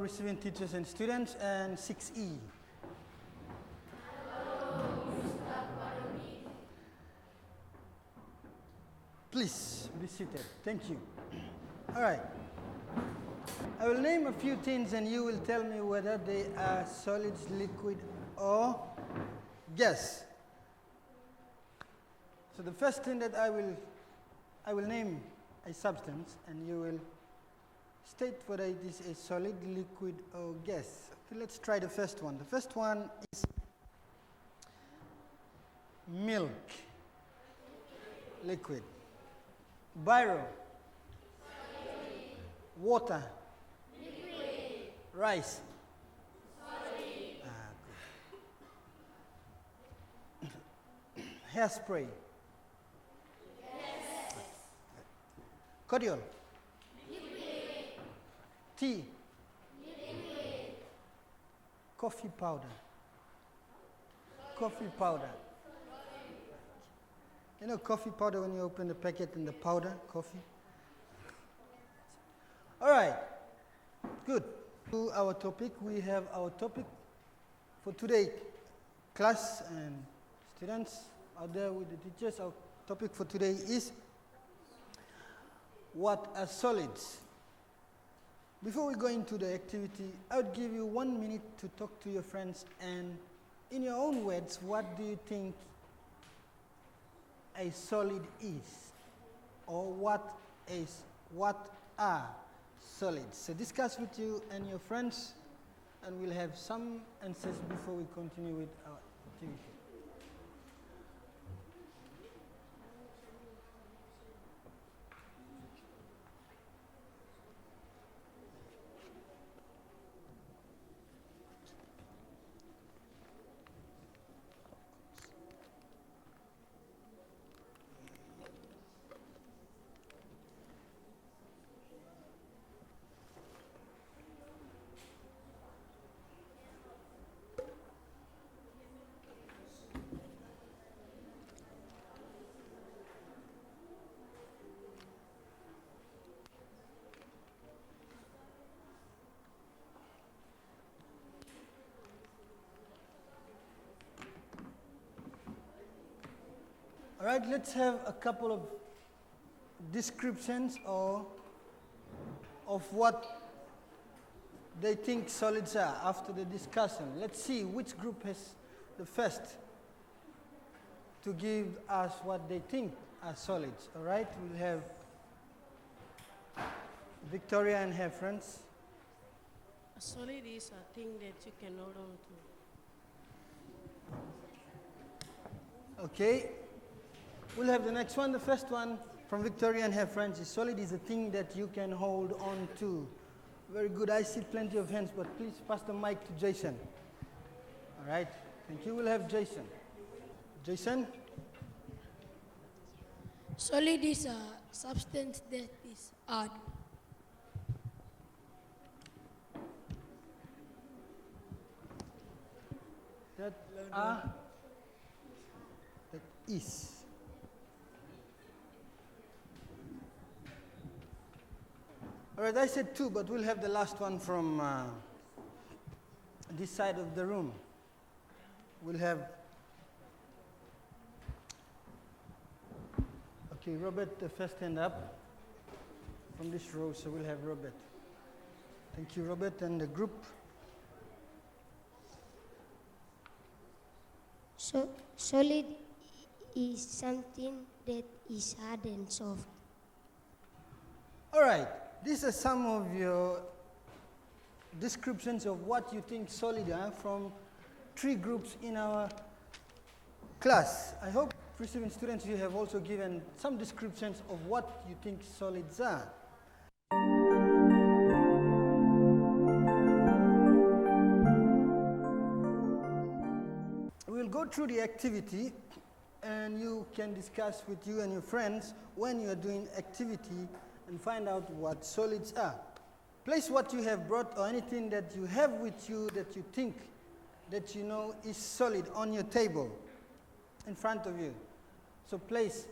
receiving teachers and students, and 6E. Please be seated. Thank you. All right. I will name a few things and you will tell me whether they are solids, liquid, or gas. So the first thing that I will name a substance and you will state whether it is a solid, liquid, or gas. Okay, let's try the first one. The first one is milk, liquid. Biro, water, liquid. Rice, solid. Good. Hairspray, yes. Cordial, liquid. Tea, liquid. Coffee powder, coffee powder. You know coffee powder when you open the packet and the powder, coffee? All right, good. To our topic, we have our topic for today. Class and students out there with the teachers, our topic for today is what are solids? Before we go into the activity, I would give you 1 minute to talk to your friends and in your own words, what do you think a solid is, or what are solids? So discuss with you and your friends, and we'll have some answers before we continue with our activity. All right, let's have a couple of descriptions of what they think solids are after the discussion. Let's see which group has the first to give us what they think are solids. All right, we'll have Victoria and her friends. A solid is a thing that you can hold on to. Okay. We'll have the next one. The first one from Victoria and her friends is solid is a thing that you can hold on to. Very good. I see plenty of hands, but please pass the mic to Jason. All right. Thank you. We'll have Jason. Jason? Solid is a substance that is hard. That is. All right, I said two, but we'll have the last one from this side of the room. We'll have, okay, Robert, the first hand up from this row, so we'll have Robert. Thank you, Robert, and the group. So, solid is something that is hard and soft. All right. These are some of your descriptions of what you think solid are from 3 groups in our class. I hope, receiving students, you have also given some descriptions of what you think solids are. We'll go through the activity and you can discuss with you and your friends when you're doing activity and find out what solids are. Place what you have brought or anything that you have with you that you think that you know is solid on your table in front of you. So place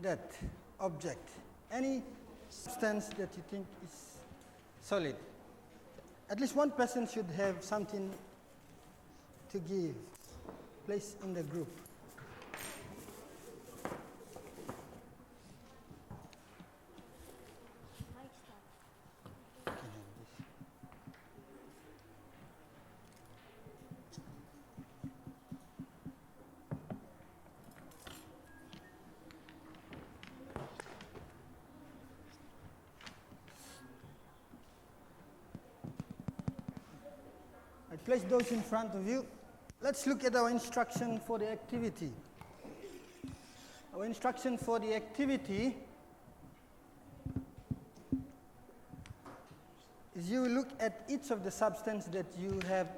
that object, any substance that you think is solid. At least one person should have something to give. Place in the group. I place those in front of you. Let's look at our instruction for the activity. Our instruction for the activity is you look at each of the substance that you have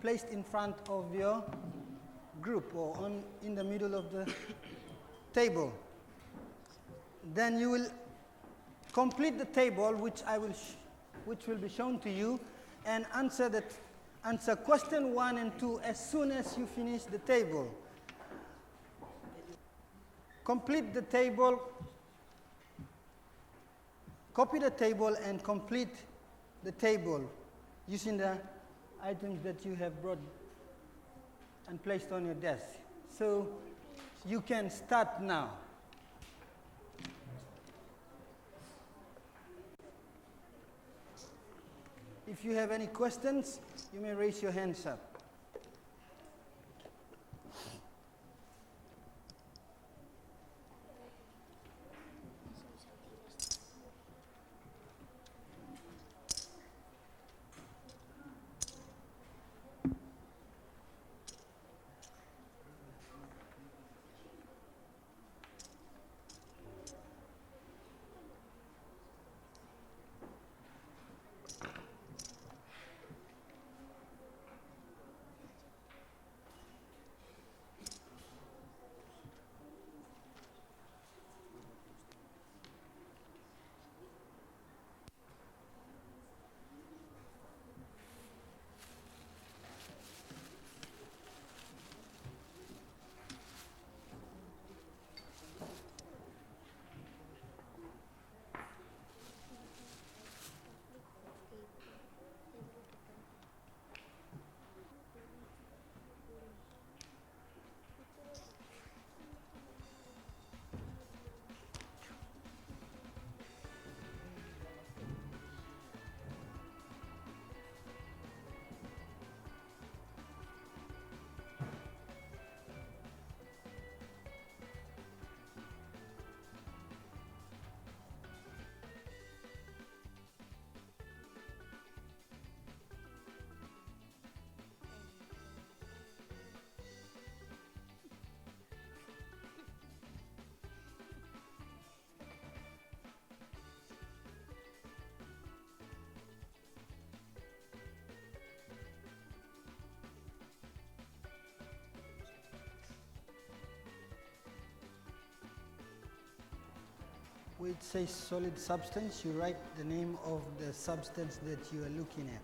placed in front of your group or in the middle of the table. Then you will complete the table, which will be shown to you, and answer question 1 and 2 as soon as you finish the table. Complete the table, copy the table and complete the table using the items that you have brought and placed on your desk. So you can start now. If you have any questions, you may raise your hands up. Where it says solid substance, you write the name of the substance that you are looking at.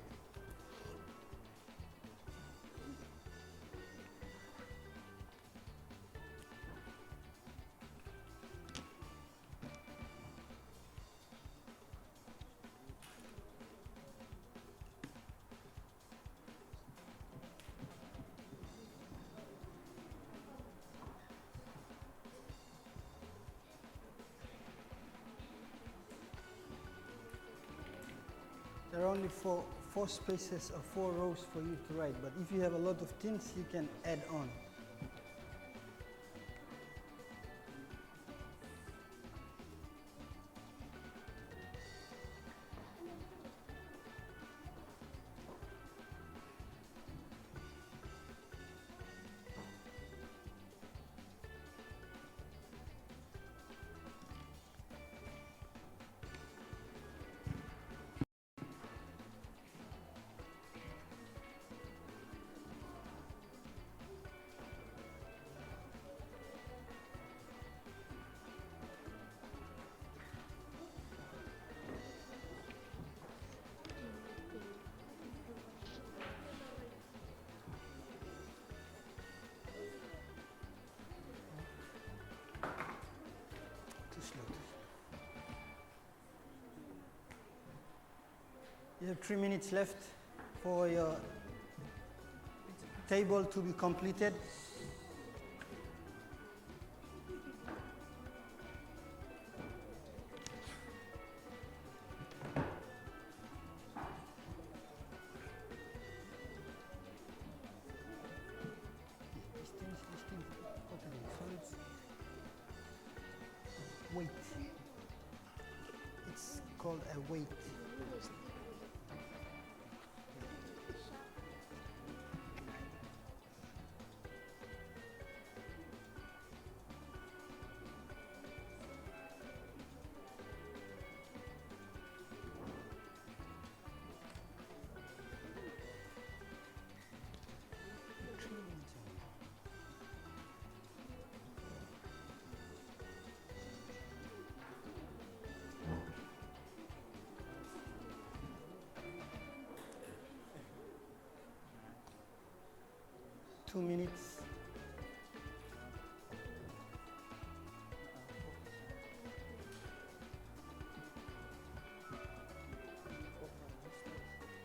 There are only four spaces or 4 rows for you to write, but if you have a lot of things, you can add on. You have 3 minutes left for your table to be completed. Weight. It's called a weight. Two minutes.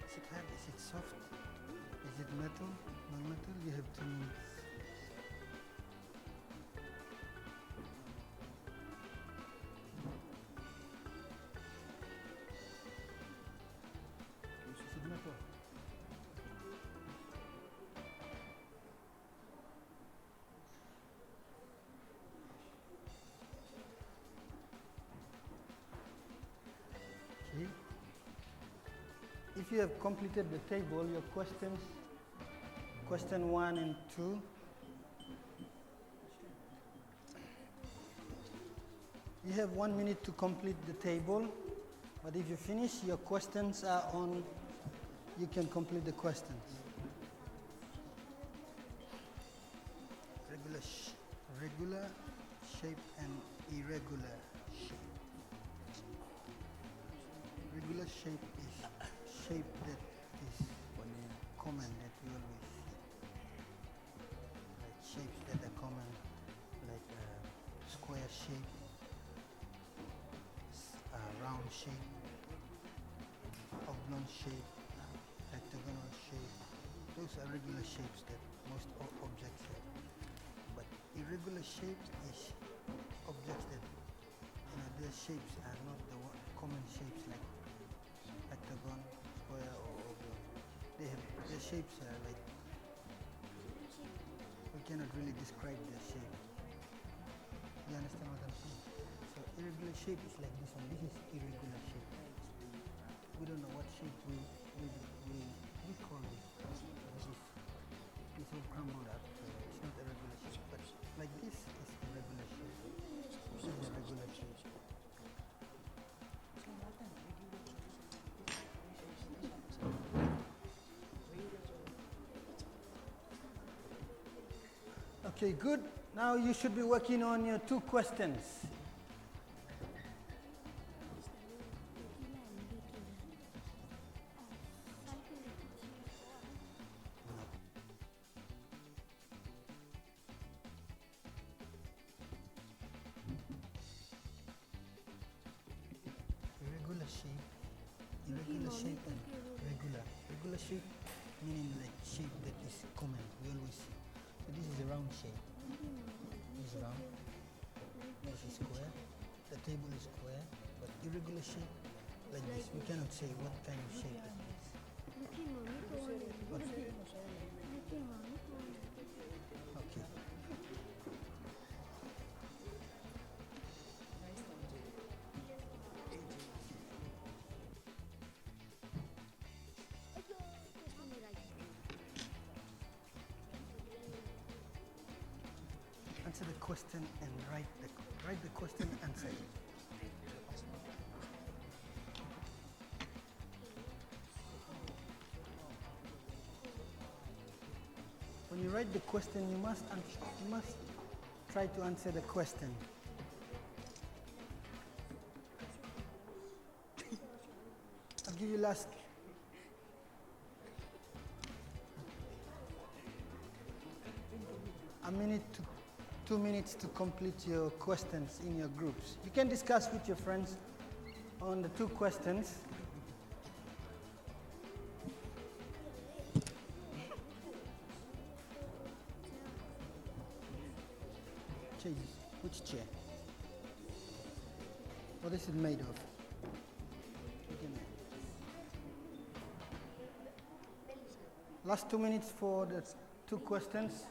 Is it hard? Is it soft? Is it metal? Non-metal? You have 2 minutes. Is it metal? Okay. If you have completed the table, your questions, question 1 and 2, you have 1 minute to complete the table, but if you finish, your questions are on, you can complete the questions. Regular shape and irregular shape. Regular shape is shape that is common that we always see. Like shapes that are common, like square shape, round shape, oblong shape, hexagonal shape. Those are regular shapes that most objects have. But irregular shape is objects that their shapes are not the common shapes like hectagon, square, or oblong. Their shapes are like, we cannot really describe their shape. You understand what I'm saying? So irregular shape is like this one. This is irregular shape. We don't know what shape we call it. This all crumbled up, so it's not a regular shape. But like this is a regular shape. This is a regular shape. Okay, good. Now you should be working on your 2 questions. Irregular shape and regular. Regular shape meaning like shape that is common, we always see. So this is a round shape. This is round. This is square. The table is square. But irregular shape like this, we cannot say what kind of shape is this. What? Okay. Answer the question and write the question and answer it. When you write the question, you must try to answer the question. I'll give you last. A minute to 2 minutes to complete your questions in your groups. You can discuss with your friends on the 2 questions. Which chair? What is it made of? Last 2 minutes for the 2 questions.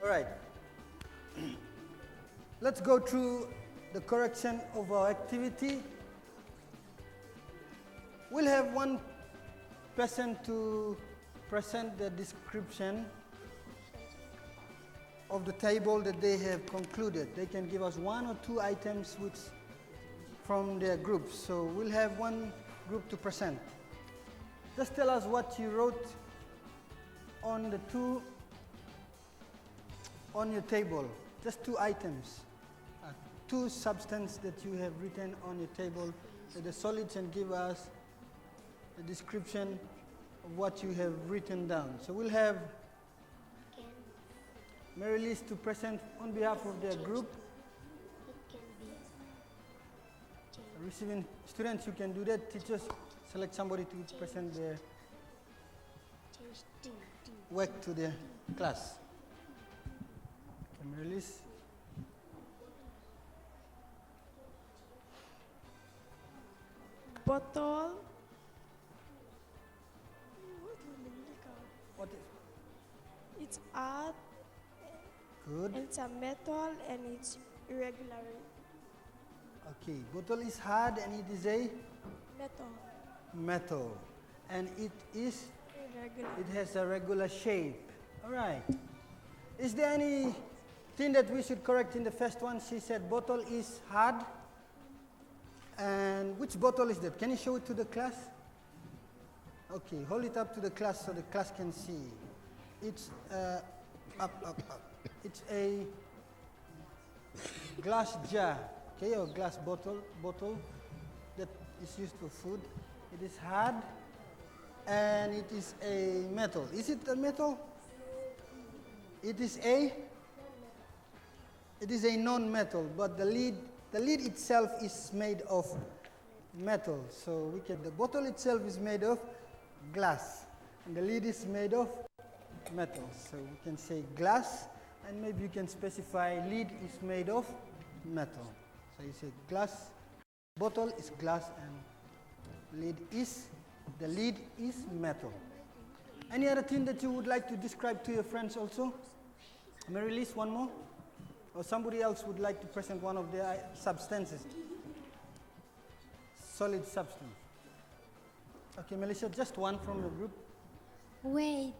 All right. Let's go through the correction of our activity. We'll have one person to present the description of the table that they have concluded. They can give us 1 or 2 items which from their groups. So we'll have one group to present. Just tell us what you wrote on the 2 on your table. Just 2 items. 2 substances that you have written on your table, the solids, and give us a description of what you have written down. So we'll have Mary-Liz to present on behalf of their group. It can be Receiving students, you can do that. Teachers, select somebody to present their work to the class. Okay, Mary-Liz. Bottle. What is It's art. good? It's a metal and it's irregular. Okay, bottle is hard and it is a Metal. metal. And it is, Irregular. it has a regular shape. All right. Is there anything that we should correct in the first one? She said bottle is hard. And which bottle is that? Can you show it to the class? Okay, hold it up to the class so the class can see. It's up. It's a glass jar, okay, or glass bottle that is used for food. It is hard and it is a metal. Is it a metal? It is a non-metal, but the lid itself is made of metal. So the bottle itself is made of glass and the lid is made of metal. So we can say glass, and maybe you can specify lid is made of metal. So you say glass, bottle is glass and the lid is metal. Any other thing that you would like to describe to your friends also? Mary-Liz, one more? Or somebody else would like to present one of their substances? Solid substance. Okay, Melissa, just one from your group. weight.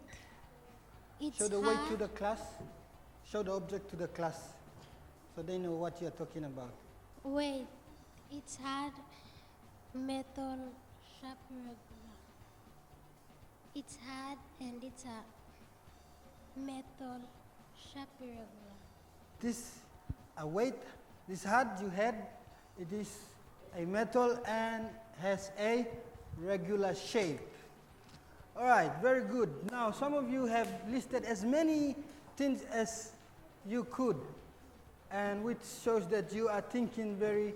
It's Show the hard. weight to the class. Show the object to the class so they know what you're talking about. Weight. It's hard. Metal. Sharp. Regular. It's hard and it's a Metal, shape irregular. This weight, this hard you had, it is a metal and has a regular shape. All right, very good. Now, some of you have listed as many things as you could, and which shows that you are thinking very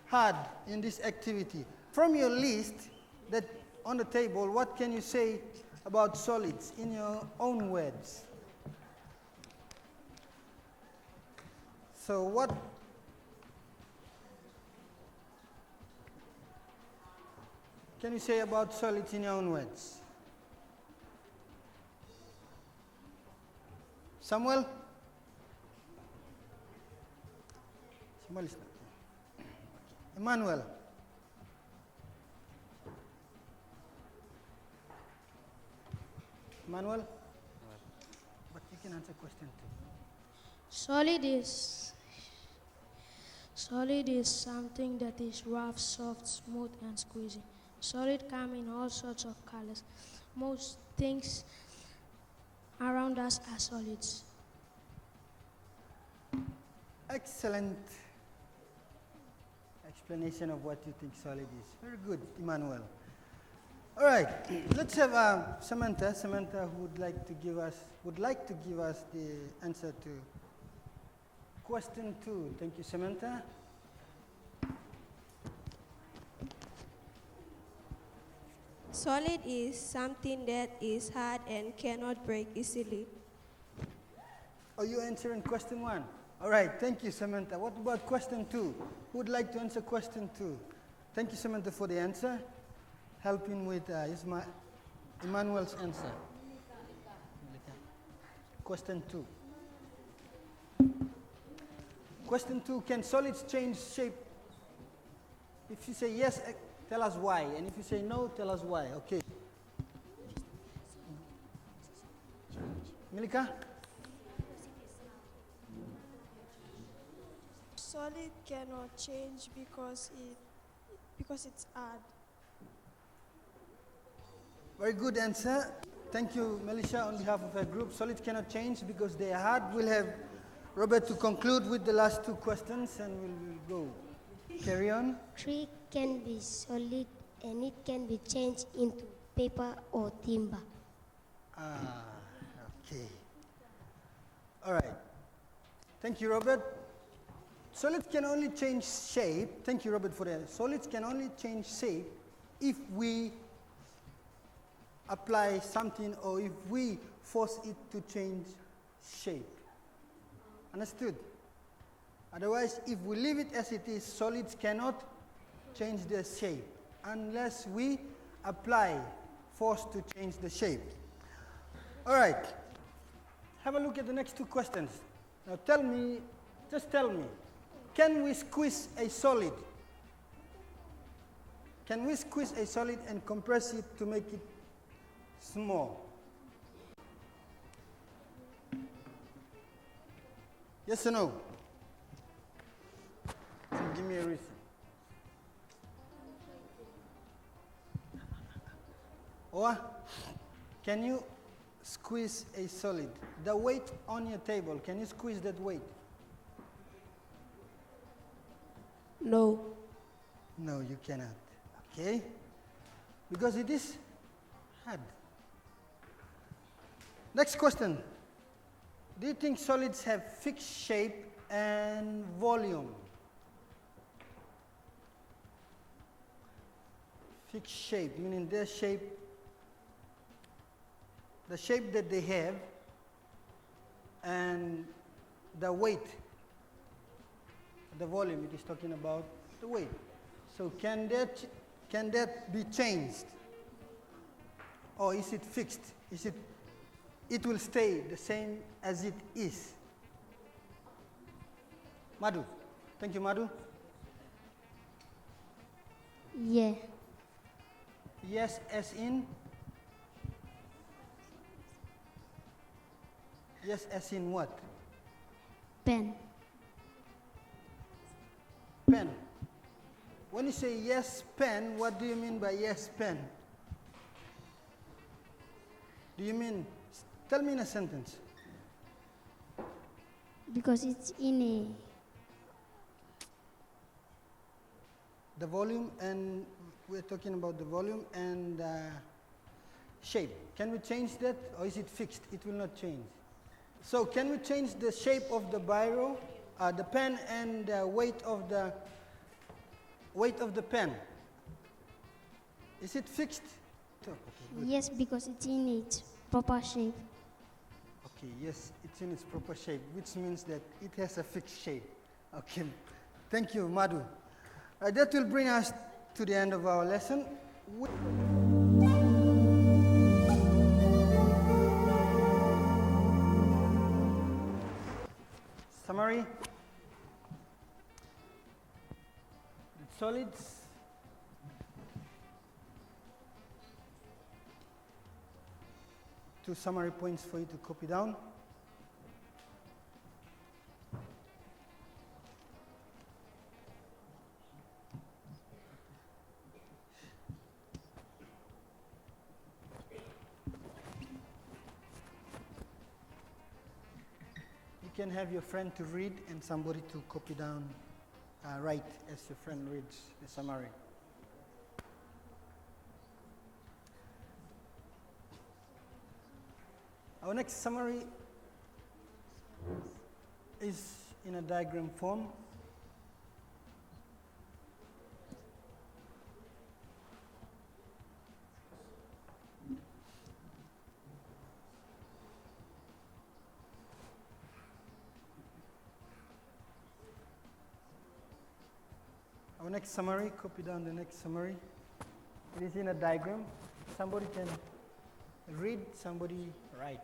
hard in this activity. From your list that on the table, what can you say about solids in your own words? So what can you say about solids in your own words? Samuel? Samuel is not here. Emmanuel? Emmanuel? But you can answer question too. Solid is something that is rough, soft, smooth, and squeezy. Solid come in all sorts of colors. Most things around us are solids. Excellent explanation of what you think solid is. Very good, Emmanuel. All right, let's have Samantha. Samantha would like to give us the answer to question 2. Thank you, Samantha. Solid is something that is hard and cannot break easily. Are you answering question 1? All right, thank you, Samantha. What about question 2? Who would like to answer question 2? Thank you, Samantha, for the answer. Helping with Emmanuel's answer. Question 2. Question 2, can solids change shape? If you say yes, tell us why. And if you say no, tell us why. Okay. Milika? Solid cannot change because it's hard. Very good answer. Thank you, Melisha, on behalf of our group. Solids cannot change because they are hard. We'll have Robert to conclude with the last 2 questions and we'll go. Carry on. Tree can be solid and it can be changed into paper or timber. Okay. All right. Thank you, Robert. Solids can only change shape. Thank you, Robert, for that. Solids can only change shape if we apply something or if we force it to change shape. Understood? Otherwise, if we leave it as it is, solids cannot change their shape unless we apply force to change the shape. All right. Have a look at the next 2 questions. Now tell me, just tell me, can we squeeze a solid? Can we squeeze a solid and compress it to make it small? Yes or no? Give me a reason. Or can you squeeze a solid? The weight on your table, can you squeeze that weight? No. No, you cannot. Okay? Because it is hard. Next question. Do you think solids have fixed shape and volume? Fixed shape, meaning their shape, the shape that they have, and the weight, the volume, it is talking about the weight. So can that be changed? Or is it fixed? It will stay the same as it is? Madhu. Thank you, Madhu. Yeah. Yes, as in? Yes, as in what? Pen. Pen. When you say yes, pen, what do you mean by yes, pen? Do you mean Tell me in a sentence. Because it's in The volume, and we're talking about the volume and shape. Can we change that, or is it fixed? It will not change. So can we change the shape of the biro, the pen, and the weight of the pen? Is it fixed? Okay, good. yes, because it's in its proper shape. Okay, yes, it's in its proper shape, which means that it has a fixed shape. Okay, thank you, Madhu. That will bring us to the end of our lesson. Summary. The solids. Two summary points for you to copy down. You can have your friend to read and somebody to copy down, write as your friend reads the summary. Our next summary is in a diagram form. Our next summary, copy down the next summary. It is in a diagram. Somebody can read, somebody write.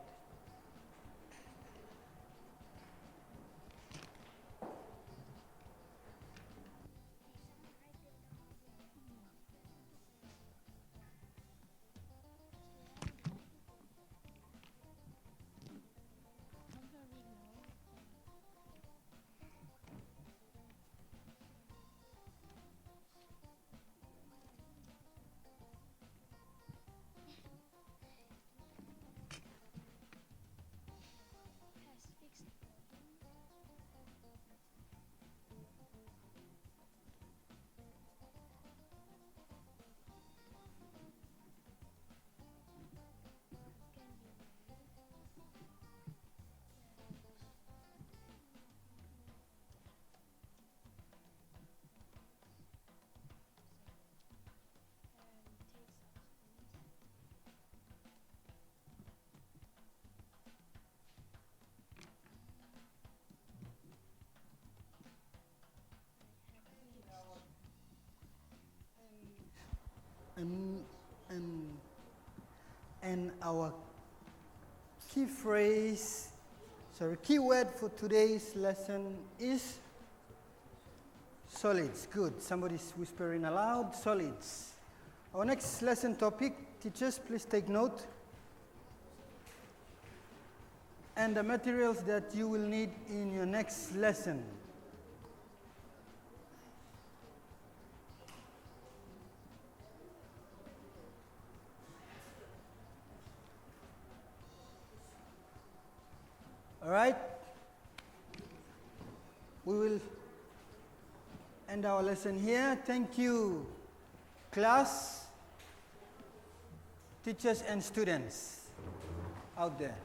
And our key phrase, key word for today's lesson is solids. Good. Somebody's whispering aloud. Solids. Our next lesson topic, teachers, please take note. And the materials that you will need in your next lesson. All right? We will end our lesson here. Thank you, class, teachers, and students out there.